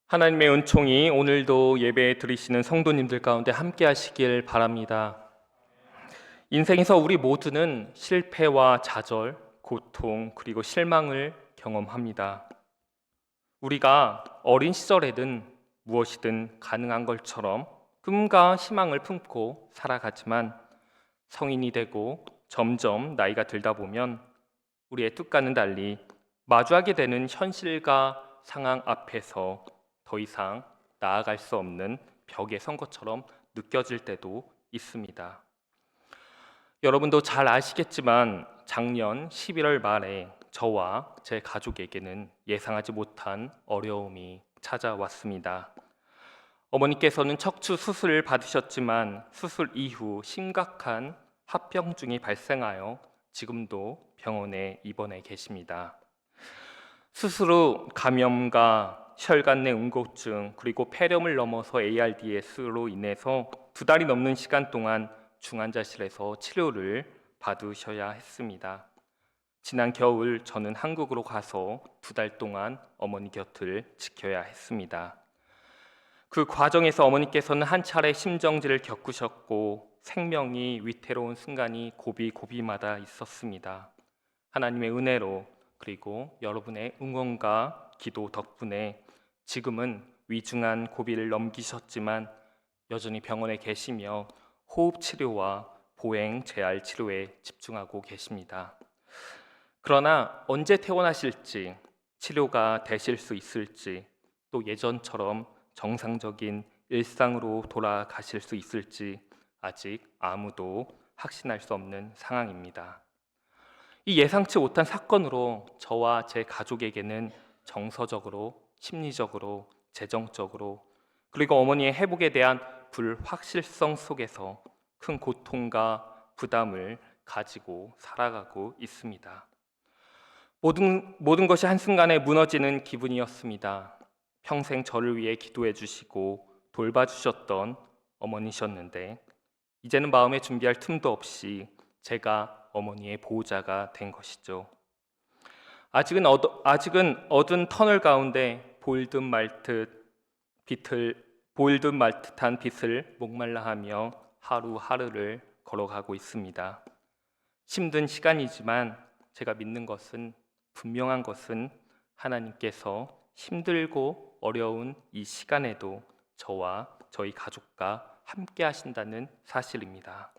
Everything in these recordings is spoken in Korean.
하나님의 은총이 오늘도 예배 드리시는 성도님들 가운데 함께 하시길 바랍니다. 인생에서 우리 모두는 실패와 좌절, 고통, 그리고 실망을 경험합니다. 우리가 어린 시절에는 무엇이든 가능한 것처럼 꿈과 희망을 품고 살아가지만 성인이 되고 점점 나이가 들다 보면 우리의 뜻과는 달리 마주하게 되는 현실과 상황 앞에서 더 이상 나아갈 수 없는 벽에 선 것처럼 느껴질 때도 있습니다. 여러분도 잘 아시겠지만 작년 11월 말에 저와 제 가족에게는 예상하지 못한 어려움이 찾아왔습니다. 어머니께서는 척추 수술을 받으셨지만 수술 이후 심각한 합병증이 발생하여 지금도 병원에 입원해 계십니다. 수술 후 감염과 혈관 내 응고증 그리고 폐렴을 넘어서 ARDS로 인해서 2달이 넘는 시간 동안 중환자실에서 치료를 받으셔야 했습니다. 지난 겨울 저는 한국으로 가서 2달 동안 어머니 곁을 지켜야 했습니다. 그 과정에서 어머니께서는 한 차례 심정지를 겪으셨고 생명이 위태로운 순간이 고비고비마다 있었습니다. 하나님의 은혜로 그리고 여러분의 응원과 기도 덕분에 지금은 위중한 고비를 넘기셨지만 여전히 병원에 계시며 호흡 치료와 보행 재활 치료에 집중하고 계십니다. 그러나 언제 퇴원하실지, 치료가 되실 수 있을지, 또 예전처럼 정상적인 일상으로 돌아가실 수 있을지 아직 아무도 확신할 수 없는 상황입니다. 이 예상치 못한 사건으로 저와 제 가족에게는 정서적으로, 심리적으로, 재정적으로 그리고 어머니의 회복에 대한 불확실성 속에서 큰 고통과 부담을 가지고 살아가고 있습니다. 모든 것이 한순간에 무너지는 기분이었습니다. 평생 저를 위해 기도해 주시고 돌봐주셨던 어머니셨는데 이제는 마음에 준비할 틈도 없이 제가 어머니의 보호자가 된 것이죠. 아직은 어두운 터널 가운데 보일 듯 말 듯한 빛을 목말라하며 하루하루를 걸어가고 있습니다. 힘든 시간이지만 제가 믿는 것은 분명한 것은 하나님께서 힘들고 어려운 이 시간에도 저와 저희 가족과 함께 하신다는 사실입니다.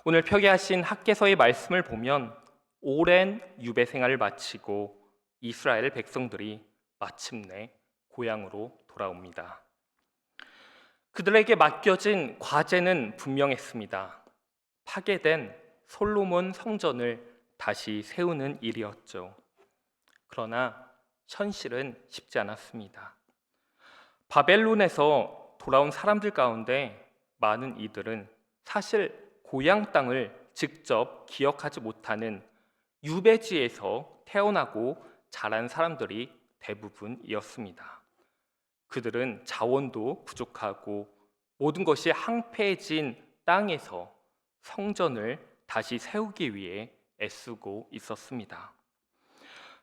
오늘 표기하신 학개서의 말씀을 보면 오랜 유배 생활을 마치고 이스라엘 백성들이 마침내 고향으로 돌아옵니다. 그들에게 맡겨진 과제는 분명했습니다. 파괴된 솔로몬 성전을 다시 세우는 일이었죠. 그러나 현실은 쉽지 않았습니다. 바벨론에서 돌아온 사람들 가운데 많은 이들은 사실 고향 땅을 직접 기억하지 못하는 유배지에서 태어나고 자란 사람들이 대부분이었습니다. 그들은 자원도 부족하고 모든 것이 황폐해진 땅에서 성전을 다시 세우기 위해 애쓰고 있었습니다.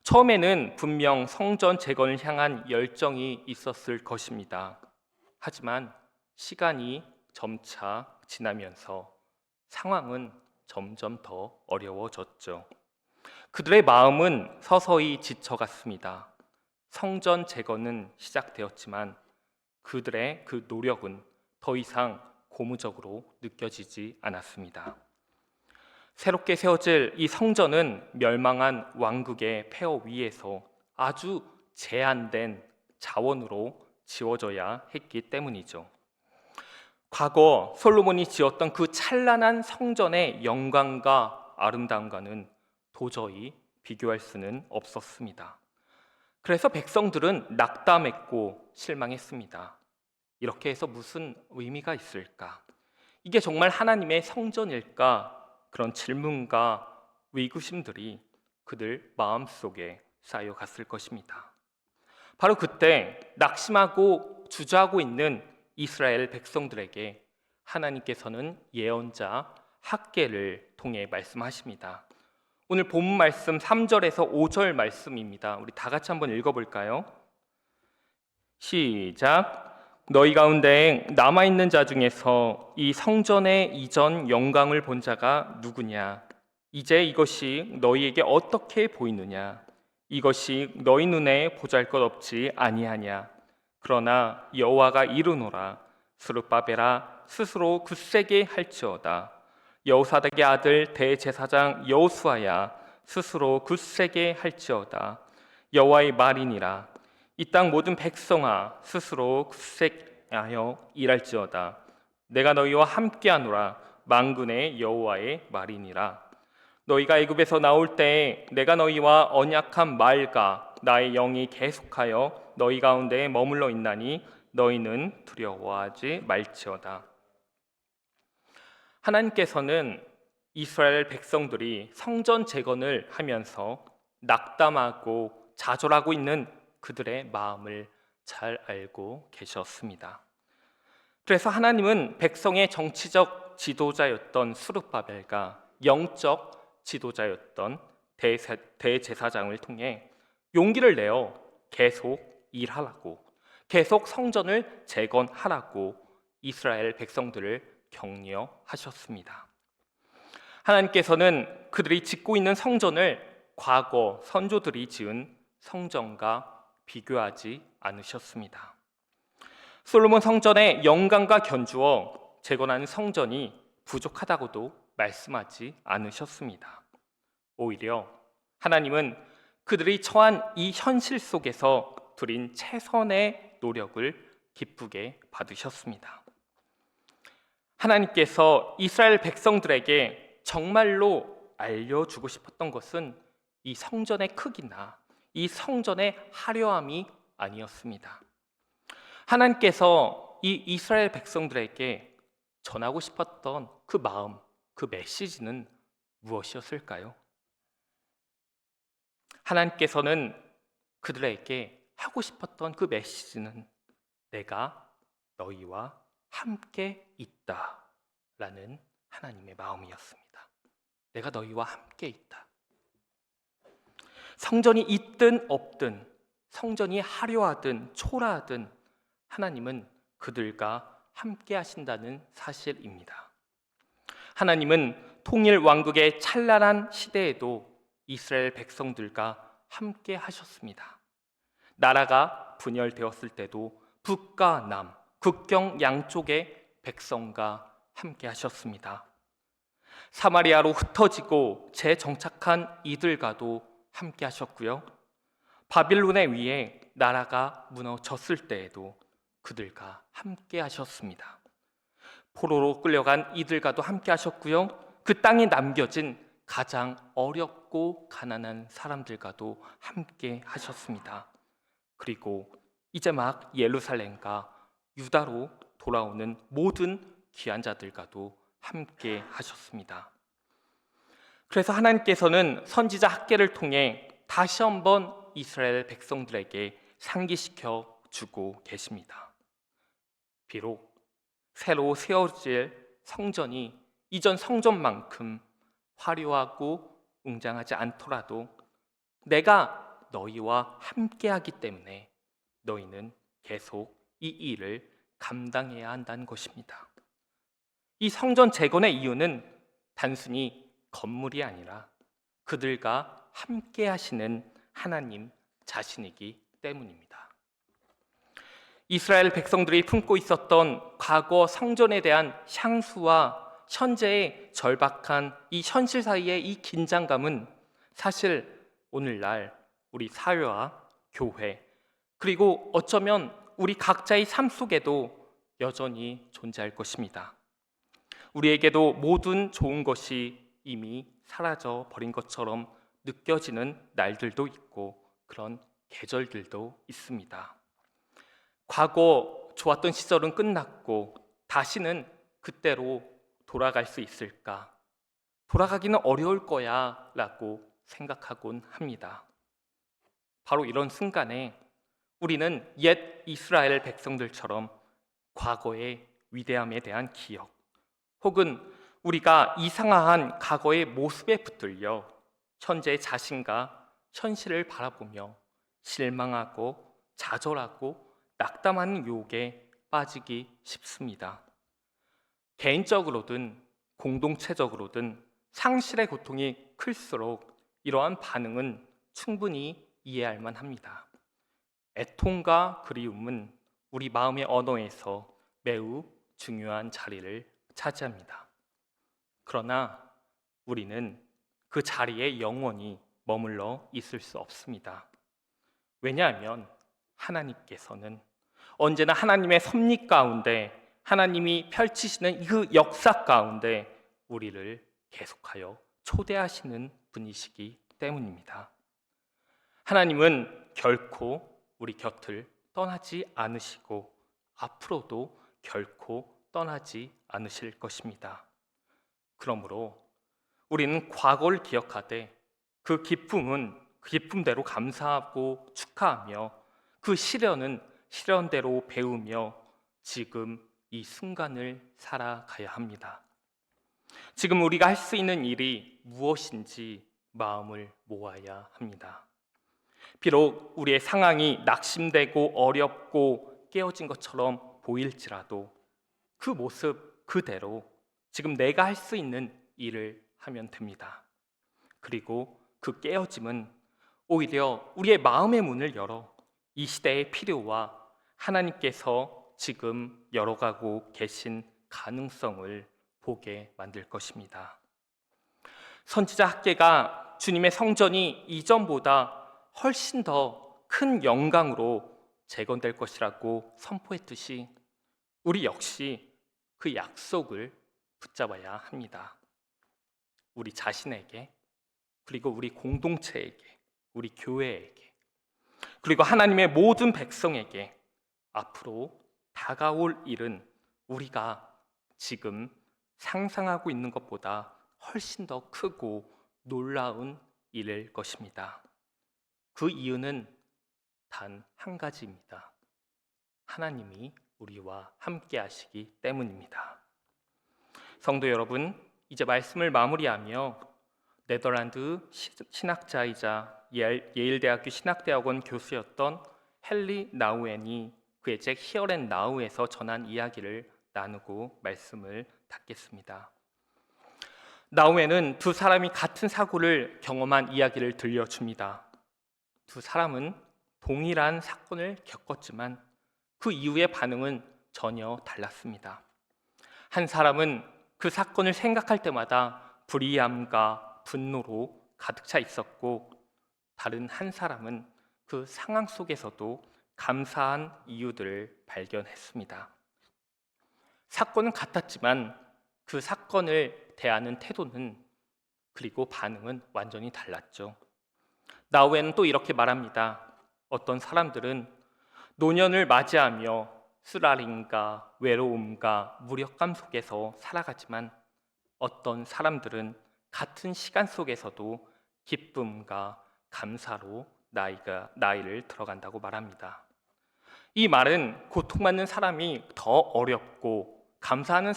처음에는 분명 성전 재건을 향한 열정이 있었을 것입니다. 하지만 시간이 점차 지나면서 상황은 점점 더 어려워졌죠. 그들의 마음은 서서히 지쳐갔습니다. 성전 재건은 시작되었지만 그들의 그 노력은 더 이상 고무적으로 느껴지지 않았습니다. 새롭게 세워질 이 성전은 멸망한 왕국의 폐허 위에서 아주 제한된 자원으로 지어져야 했기 때문이죠. 과거 솔로몬이 지었던 그 찬란한 성전의 영광과 아름다움과는 도저히 비교할 수는 없었습니다. 그래서 백성들은 낙담했고 실망했습니다. 이렇게 해서 무슨 의미가 있을까? 이게 정말 하나님의 성전일까? 그런 질문과 의구심들이 그들 마음속에 쌓여갔을 것입니다. 바로 그때 낙심하고 주저하고 있는 이스라엘 백성들에게 하나님께서는 예언자 학개를 통해 말씀하십니다. 오늘 본문 말씀 3절에서 5절 말씀입니다. 우리 다 같이 한번 읽어볼까요? 시작. 너희 가운데 남아있는 자 중에서 이 성전의 이전 영광을 본 자가 누구냐? 이제 이것이 너희에게 어떻게 보이느냐? 이것이 너희 눈에 보잘것없지 아니하냐? 그러나 여호와가 이르노라. 스룹바벨아 스스로 굳세게 할지어다. 여호사닥의 아들 대제사장 여호수아야 스스로 굳세게 할지어다. 여호와의 말이니라. 이 땅 모든 백성아 스스로 굳세하여 일할지어다. 내가 너희와 함께하노라. 만군의 여호와의 말이니라. 너희가 애굽에서 나올 때에 내가 너희와 언약한 말과 나의 영이 계속하여 너희 가운데 머물러 있나니 너희는 두려워하지 말지어다. 하나님께서는 이스라엘 백성들이 성전 재건을 하면서 낙담하고 좌절하고 있는 그들의 마음을 잘 알고 계셨습니다. 그래서 하나님은 백성의 정치적 지도자였던 스룹바벨과 영적 지도자였던 대제사장을 통해 용기를 내어 계속 일하라고, 계속 성전을 재건하라고 이스라엘 백성들을 격려하셨습니다. 하나님께서는 그들이 짓고 있는 성전을 과거 선조들이 지은 성전과 비교하지 않으셨습니다. 솔로몬 성전의 영광과 견주어 재건하는 성전이 부족하다고도 말씀하지 않으셨습니다. 오히려 하나님은 그들이 처한 이 현실 속에서 드린 최선의 노력을 기쁘게 받으셨습니다. 하나님께서 이스라엘 백성들에게 정말로 알려주고 싶었던 것은 이 성전의 크기나 이 성전의 화려함이 아니었습니다. 하나님께서 이 이스라엘 백성들에게 전하고 싶었던 그 마음, 그 메시지는 무엇이었을까요? 하나님께서는 그들에게 하고 싶었던 그 메시지는 내가 너희와 함께 있다라는 하나님의 마음이었습니다. 내가 너희와 함께 있다. 성전이 있든 없든, 성전이 화려하든 초라하든 하나님은 그들과 함께 하신다는 사실입니다. 하나님은 통일 왕국의 찬란한 시대에도 이스라엘 백성들과 함께 하셨습니다. 나라가 분열되었을 때도 북과 남, 국경 양쪽의 백성과 함께 하셨습니다. 사마리아로 흩어지고 재정착한 이들과도 함께 하셨고요. 바빌론의 위에 나라가 무너졌을 때에도 그들과 함께 하셨습니다. 포로로 끌려간 이들과도 함께 하셨고요. 그 땅에 남겨진 가장 어렵고 가난한 사람들과도 함께 하셨습니다. 그리고 이제 막 예루살렘과 유다로 돌아오는 모든 귀한 자들과도 함께 하셨습니다. 그래서 하나님께서는 선지자 학개를 통해 다시 한번 이스라엘 백성들에게 상기시켜 주고 계십니다. 비록 새로 세워질 성전이 이전 성전만큼 화려하고 웅장하지 않더라도 내가 너희와 함께하기 때문에 너희는 계속 이 일을 감당해야 한다는 것입니다. 이 성전 재건의 이유는 단순히 건물이 아니라 그들과 함께 하시는 하나님 자신이기 때문입니다. 이스라엘 백성들이 품고 있었던 과거 성전에 대한 향수와 현재의 절박한 이 현실 사이의 이 긴장감은 사실 오늘날 우리 사회와 교회, 그리고 어쩌면 우리 각자의 삶 속에도 여전히 존재할 것입니다. 우리에게도 모든 좋은 것이 이미 사라져 버린 것처럼 느껴지는 날들도 있고 그런 계절들도 있습니다. 과거 좋았던 시절은 끝났고 다시는 그때로 돌아갈 수 있을까? 돌아가기는 어려울 거야 라고 생각하곤 합니다. 바로 이런 순간에 우리는 옛 이스라엘 백성들처럼 과거의 위대함에 대한 기억, 혹은 우리가 이상한 과거의 모습에 붙들려 현재의 자신과 현실을 바라보며 실망하고 좌절하고 낙담하는 유혹에 빠지기 쉽습니다. 개인적으로든 공동체적으로든 상실의 고통이 클수록 이러한 반응은 충분히 이해할 만합니다. 애통과 그리움은 우리 마음의 언어에서 매우 중요한 자리를 차지합니다. 그러나 우리는 그 자리에 영원히 머물러 있을 수 없습니다. 왜냐하면 하나님께서는 언제나 하나님의 섭리 가운데, 하나님이 펼치시는 그 역사 가운데 우리를 계속하여 초대하시는 분이시기 때문입니다. 하나님은 결코 우리 곁을 떠나지 않으시고 앞으로도 결코 떠나지 않으실 것입니다. 그러므로 우리는 과거를 기억하되 그 기쁨대로 감사하고 축하하며 그 시련은 시련대로 배우며 지금 이 순간을 살아가야 합니다. 지금 우리가 할 수 있는 일이 무엇인지 마음을 모아야 합니다. 비록 우리의 상황이 낙심되고 어렵고 깨어진 것처럼 보일지라도 그 모습 그대로 지금 내가 할 수 있는 일을 하면 됩니다. 그리고 그 깨어짐은 오히려 우리의 마음의 문을 열어 이 시대의 필요와 하나님께서 지금 열어가고 계신 가능성을 보게 만들 것입니다. 선지자 학개가 주님의 성전이 이전보다 훨씬 더 큰 영광으로 재건될 것이라고 선포했듯이 우리 역시 그 약속을 붙잡아야 합니다. 우리 자신에게, 그리고 우리 공동체에게, 우리 교회에게, 그리고 하나님의 모든 백성에게 앞으로 다가올 일은 우리가 지금 상상하고 있는 것보다 훨씬 더 크고 놀라운 일일 것입니다. 그 이유는 단 한 가지입니다. 하나님이 우리와 함께 하시기 때문입니다. 성도 여러분, 이제 말씀을 마무리하며 네덜란드 신학자이자 예일대학교 신학대학원 교수였던 헨리 나우엔이 그의 책 히어 앤 나우에서 전한 이야기를 나누고 말씀을 닫겠습니다. 나우엔은 두 사람이 같은 사고를 경험한 이야기를 들려줍니다. 두 사람은 동일한 사건을 겪었지만 그 이후의 반응은 전혀 달랐습니다. 한 사람은 그 사건을 생각할 때마다 불이함과 분노로 가득 차 있었고, 다른 한 사람은 그 상황 속에서도 감사한 이유들을 발견했습니다. 사건은 같았지만 그 사건을 대하는 태도는, 그리고 반응은 완전히 달랐죠. 나우엔은 또 이렇게 말합니다. 어떤 사람들은 노년을 맞이하며 쓰라림과 외로움과 무력감 속에서 살아가지만 어떤 사람들은 같은 시간 속에서도 기쁨과 감사로 나이를 들어간다고 말합니다. 이 말은 고통받는 사람이 더 어렵고 감사하는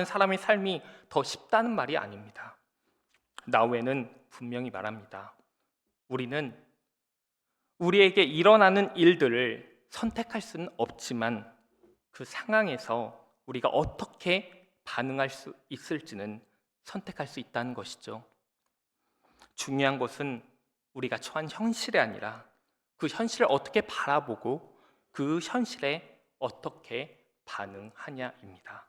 사람의 삶이 더 쉽다는 말이 아닙니다. 나우엔은 분명히 말합니다. 우리는 우리에게 일어나는 일들을 선택할 수는 없지만 그 상황에서 우리가 어떻게 반응할 수 있을지는 선택할 수 있다는 것이죠. 중요한 것은 우리가 처한 현실이 아니라 그 현실을 어떻게 바라보고 그 현실에 어떻게 반응하냐입니다.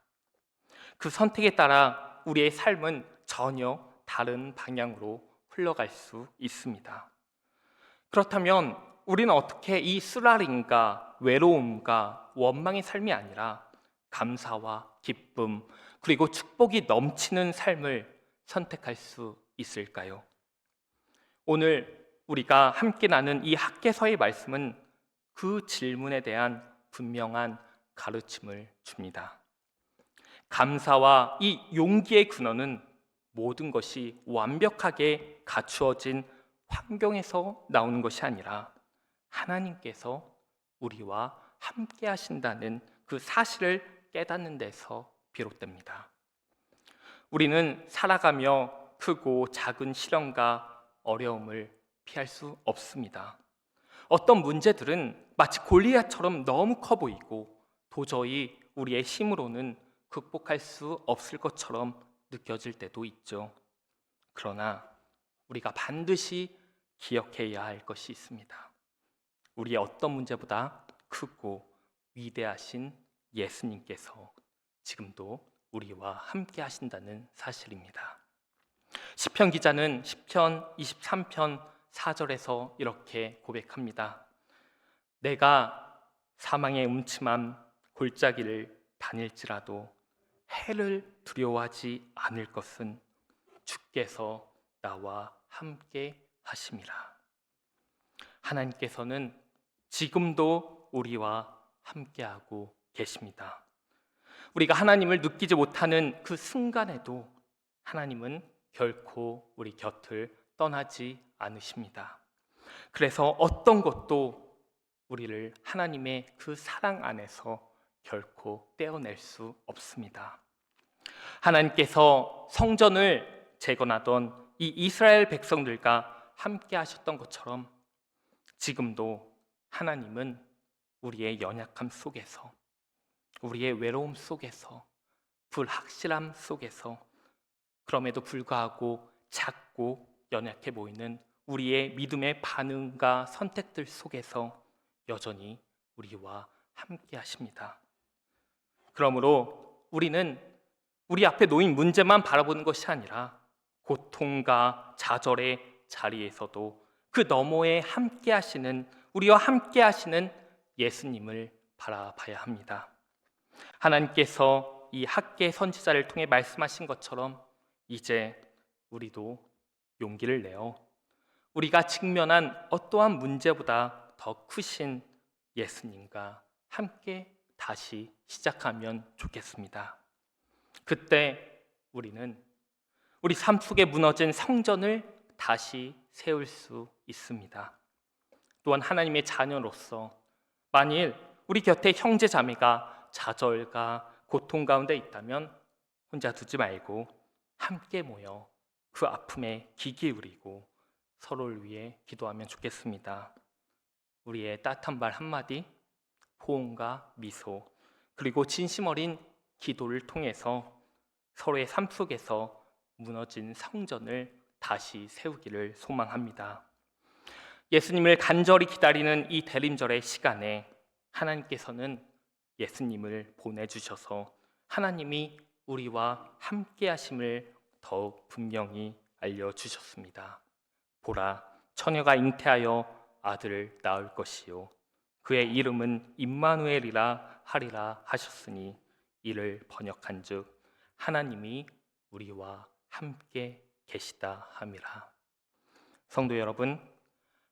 그 선택에 따라 우리의 삶은 전혀 다른 방향으로 흘러갈 수 있습니다. 그렇다면 우리는 어떻게 이 쓰라림과 외로움과 원망의 삶이 아니라 감사와 기쁨, 그리고 축복이 넘치는 삶을 선택할 수 있을까요? 오늘 우리가 함께 나눈 이 학개서의 말씀은 그 질문에 대한 분명한 가르침을 줍니다. 감사와 이 용기의 근원은 모든 것이 완벽하게 갖추어진 환경에서 나오는 것이 아니라 하나님께서 우리와 함께 하신다는 그 사실을 깨닫는 데서 비롯됩니다. 우리는 살아가며 크고 작은 시련과 어려움을 피할 수 없습니다. 어떤 문제들은 마치 골리앗처럼 너무 커 보이고 도저히 우리의 힘으로는 극복할 수 없을 것처럼 느껴질 때도 있죠. 그러나 우리가 반드시 기억해야 할 것이 있습니다. 우리의 어떤 문제보다 크고 위대하신 예수님께서 지금도 우리와 함께 하신다는 사실입니다. 시편 기자는 시편 23편 4절에서 이렇게 고백합니다. 내가 사망의 음침한 골짜기를 다닐지라도 해를 두려워하지 않을 것은 주께서 나와 함께 하심이라. 하나님께서는 지금도 우리와 함께하고 계십니다. 우리가 하나님을 느끼지 못하는 그 순간에도 하나님은 결코 우리 곁을 떠나지 않으십니다. 그래서 어떤 것도 우리를 하나님의 그 사랑 안에서 결코 떼어낼 수 없습니다. 하나님께서 성전을 재건하던 이 이스라엘 백성들과 함께 하셨던 것처럼 지금도 하나님은 우리의 연약함 속에서, 우리의 외로움 속에서, 불확실함 속에서, 그럼에도 불구하고 작고 연약해 보이는 우리의 믿음의 반응과 선택들 속에서 여전히 우리와 함께 하십니다. 그러므로 우리는 우리 앞에 놓인 문제만 바라보는 것이 아니라 고통과 좌절의 자리에서도 그 너머에 함께 하시는, 우리와 함께 하시는 예수님을 바라봐야 합니다. 하나님께서 이 학개 선지자를 통해 말씀하신 것처럼 이제 우리도 용기를 내어 우리가 직면한 어떠한 문제보다 더 크신 예수님과 함께 다시 시작하면 좋겠습니다. 그때 우리는 우리 삶 속에 무너진 성전을 다시 세울 수 있습니다. 또한 하나님의 자녀로서 만일 우리 곁에 형제 자매가 좌절과 고통 가운데 있다면 혼자 두지 말고 함께 모여 그 아픔에 귀 기울이고 서로를 위해 기도하면 좋겠습니다. 우리의 따뜻한 말 한마디, 호응과 미소, 그리고 진심 어린 기도를 통해서 서로의 삶 속에서 무너진 성전을 다시 세우기를 소망합니다. 예수님을 간절히 기다리는 이 대림절의 시간에 하나님께서는 예수님을 보내주셔서 하나님이 우리와 함께 하심을 더욱 분명히 알려주셨습니다. 보라, 처녀가 잉태하여 아들을 낳을 것이요 그의 이름은 임마누엘이라 하리라 하셨으니 이를 번역한즉 하나님이 우리와 함께 계시다 함이라. 성도 여러분,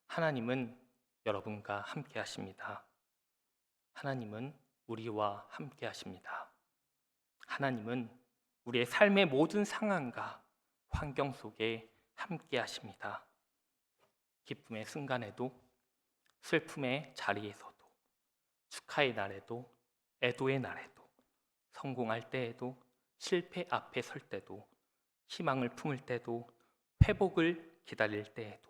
하나님은 여러분과 함께 하십니다. 하나님은 우리와 함께 하십니다. 하나님은 우리의 삶의 모든 상황과 환경 속에 함께 하십니다. 기쁨의 순간에도, 슬픔의 자리에서도, 축하의 날에도, 애도의 날에도, 성공할 때에도, 실패 앞에 설 때도, 희망을 품을 때도, 회복을 기다릴 때에도,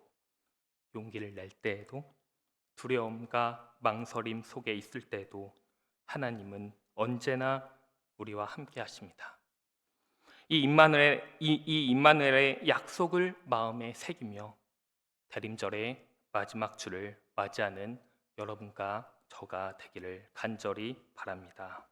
용기를 낼 때에도, 두려움과 망설임 속에 있을 때에도 하나님은 언제나 우리와 함께 하십니다. 이 임마누엘의 약속을 마음에 새기며 대림절의 마지막 주를 맞이하는 여러분과 저가 되기를 간절히 바랍니다.